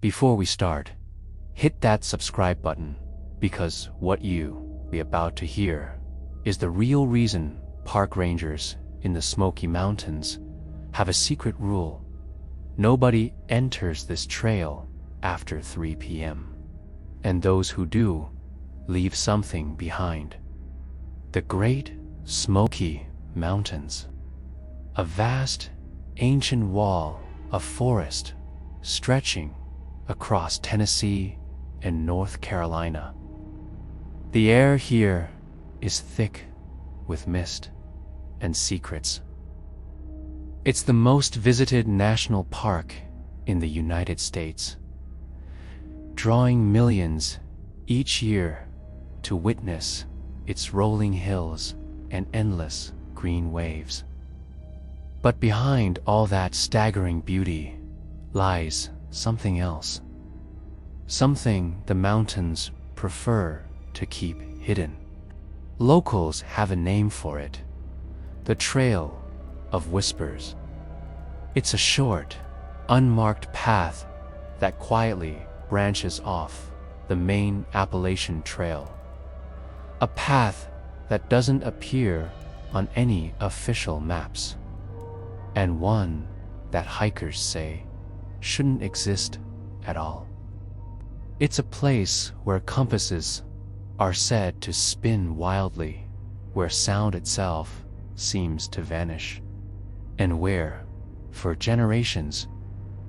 Before we start, hit that subscribe button, because what you be about to hear is the real reason park rangers in the Smoky Mountains have a secret rule. Nobody enters this trail after 3 p.m. And those who do leave something behind. The Great Smoky Mountains, a vast, ancient wall of forest stretching across Tennessee and North Carolina. The air here is thick with mist and secrets. It's the most visited national park in the United States, drawing millions each year to witness its rolling hills and endless green waves. But behind all that staggering beauty lies something else, something the mountains prefer to keep hidden. Locals have a name for it: the Trail of Whispers. It's a short, unmarked path that quietly branches off the main Appalachian Trail, a path that doesn't appear on any official maps, and one that hikers say shouldn't exist at all. It's a place where compasses are said to spin wildly, where sound itself seems to vanish, and where, for generations,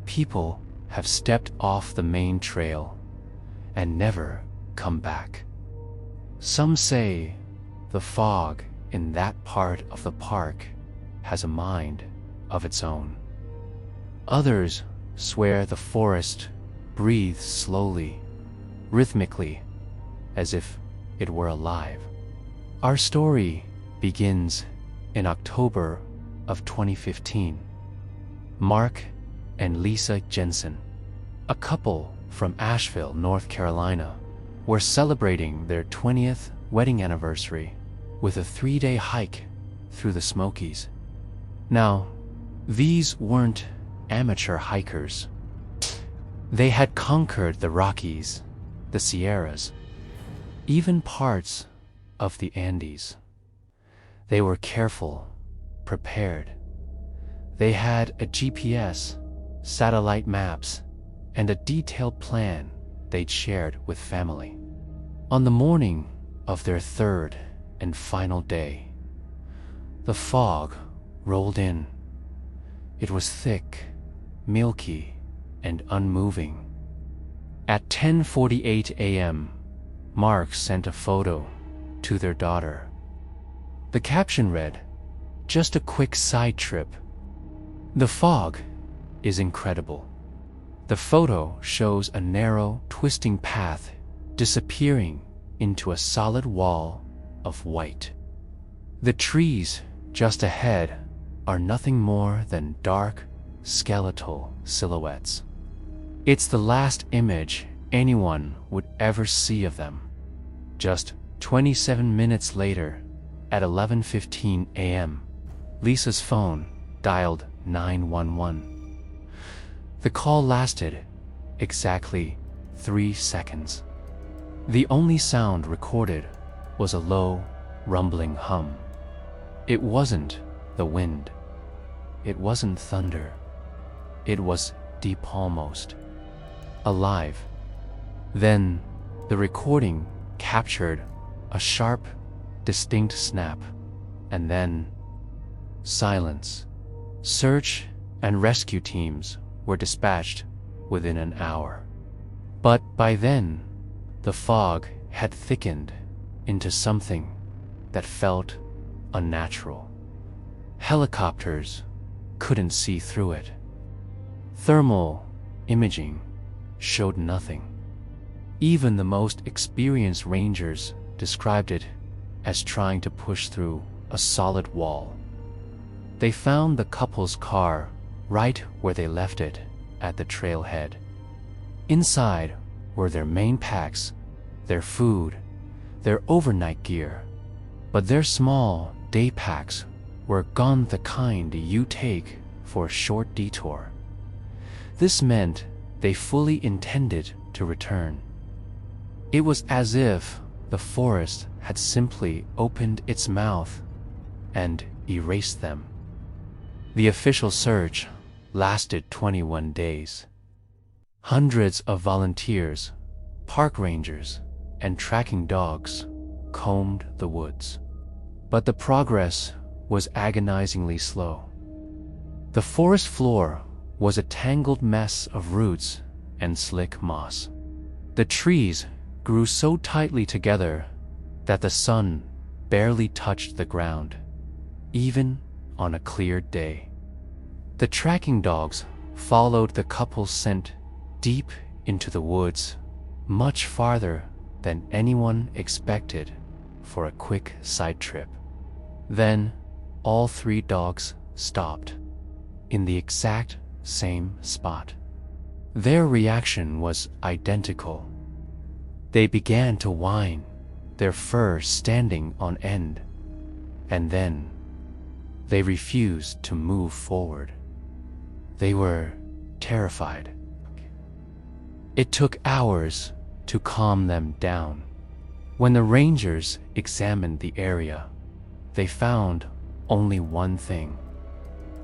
people have stepped off the main trail and never come back. Some say the fog in that part of the park has a mind of its own. Others swear the forest breathes slowly, rhythmically, as if it were alive. Our story begins in October of 2015. Mark and Lisa Jensen, a couple from Asheville, North Carolina, were celebrating their 20th wedding anniversary with a 3-day hike through the Smokies. Now, these weren't amateur hikers. They had conquered the Rockies, the Sierras, even parts of the Andes. They were careful, prepared. They had a GPS, satellite maps, and a detailed plan they'd shared with family. On the morning of their third and final day, the fog rolled in. It was thick, milky, and unmoving. At 10:48 a.m., Mark sent a photo to their daughter. The caption read, "Just a quick side trip." The fog is incredible. The photo shows a narrow, twisting path disappearing into a solid wall of white. The trees just ahead are nothing more than dark, skeletal silhouettes. It's the last image anyone would ever see of them. Just 27 minutes later, at 11:15 a.m., Lisa's phone dialed 911. The call lasted exactly 3 seconds. The only sound recorded was a low, rumbling hum. It wasn't the wind. It wasn't thunder. It was deep, almost alive. Then the recording captured a sharp, distinct snap, and then silence. Search and rescue teams were dispatched within an hour. But by then, the fog had thickened into something that felt unnatural. Helicopters couldn't see through it. Thermal imaging showed nothing. Even the most experienced rangers described it as trying to push through a solid wall. They found the couple's car right where they left it at the trailhead. Inside were their main packs, their food, their overnight gear, but their small day packs were gone, the kind you take for a short detour. This meant they fully intended to return. It was as if the forest had simply opened its mouth and erased them. The official search lasted 21 days. Hundreds of volunteers, park rangers, and tracking dogs combed the woods. But the progress was agonizingly slow. The forest floor was a tangled mess of roots and slick moss. The trees grew so tightly together that the sun barely touched the ground, even on a clear day. The tracking dogs followed the couple's scent deep into the woods, much farther than anyone expected for a quick side trip. Then, all three dogs stopped, in the exact same spot. Their reaction was identical. They began to whine, their fur standing on end, and then they refused to move forward. They were terrified. It took hours to calm them down. When the rangers examined the area, they found only one thing: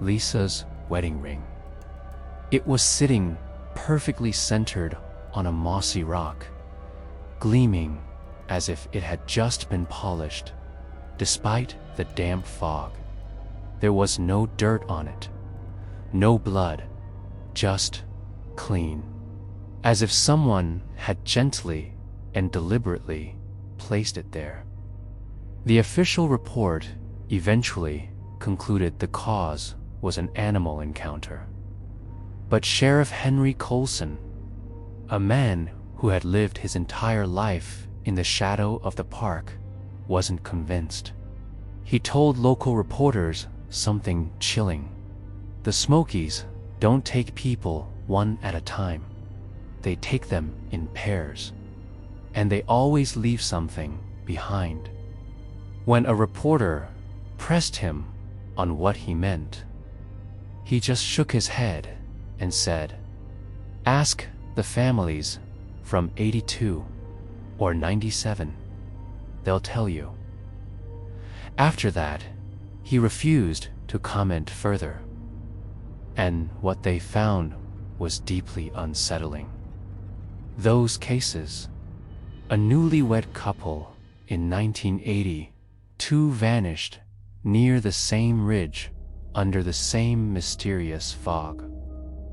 Lisa's wedding ring. It was sitting perfectly centered on a mossy rock, gleaming as if it had just been polished. Despite the damp fog, there was no dirt on it, no blood, just clean, as if someone had gently and deliberately placed it there. The official report eventually concluded the cause was an animal encounter. But Sheriff Henry Colson, a man who had lived his entire life in the shadow of the park, wasn't convinced. He told local reporters something chilling. The Smokies don't take people one at a time. They take them in pairs, and they always leave something behind. When a reporter pressed him on what he meant, he just shook his head and said, "Ask the families from 82 or 97. They'll tell you." After that, he refused to comment further, and what they found was deeply unsettling. Those cases: a newlywed couple in 1980, two vanished near the same ridge under the same mysterious fog.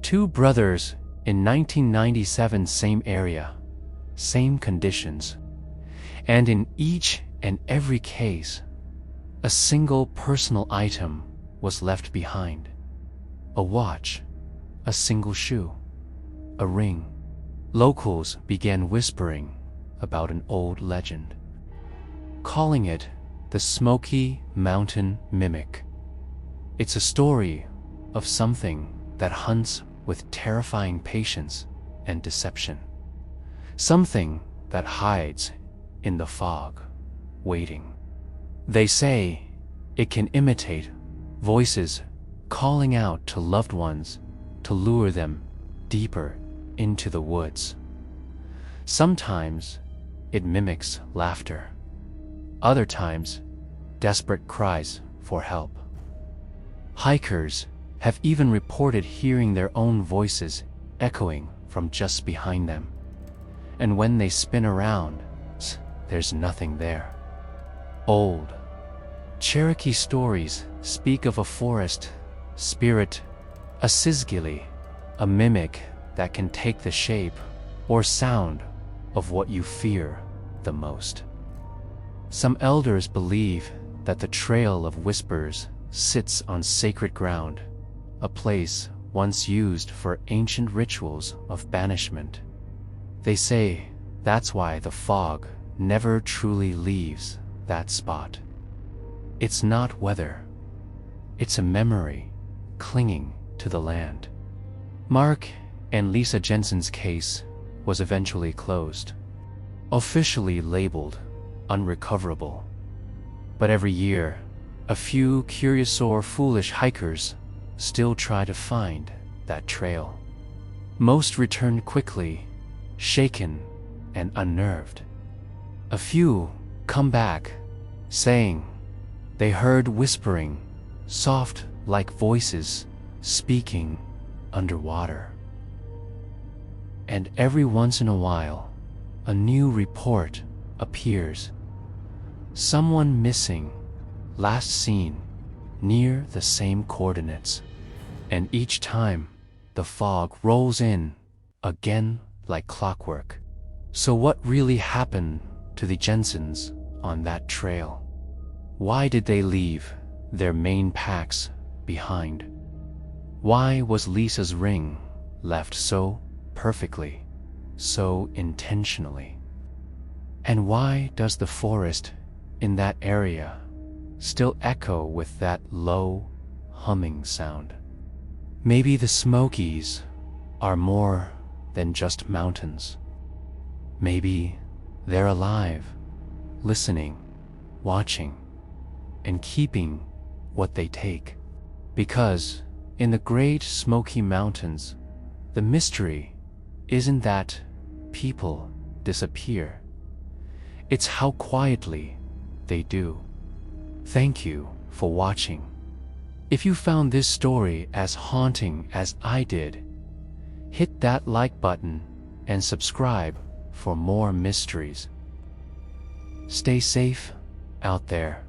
Two brothers in 1997, same area, same conditions, and in each and every case, a single personal item was left behind: a watch, a single shoe, a ring. Locals began whispering about an old legend, calling it the Smoky Mountain Mimic. It's a story of something that hunts with terrifying patience and deception, something that hides in the fog, waiting. They say it can imitate voices calling out to loved ones to lure them deeper into the woods. Sometimes it mimics laughter, other times desperate cries for help. Hikers have even reported hearing their own voices echoing from just behind them, and when they spin around, there's nothing there. Old Cherokee stories speak of a forest spirit, a Sisgili, a mimic that can take the shape or sound of what you fear the most. Some elders believe that the Trail of Whispers sits on sacred ground, a place once used for ancient rituals of banishment. They say that's why the fog never truly leaves that spot. It's not weather, it's a memory clinging to the land. Mark and Lisa Jensen's case was eventually closed, officially labeled unrecoverable. But every year, a few curious or foolish hikers still try to find that trail. Most returned quickly, shaken and unnerved. A few come back, saying they heard whispering, soft like voices speaking underwater. And every once in a while, a new report appears. Someone missing, last seen, near the same coordinates. And each time, the fog rolls in, again like clockwork. So what really happened to the Jensens on that trail? Why did they leave their main packs behind? Why was Lisa's ring left so perfectly, so intentionally? And why does the forest in that area still echo with that low, humming sound? Maybe the Smokies are more than just mountains. Maybe they're alive, listening, watching, and keeping what they take. Because in the Great Smoky Mountains, the mystery isn't that people disappear. It's how quietly they do. Thank you for watching. If you found this story as haunting as I did, hit that like button and subscribe for more mysteries. Stay safe out there.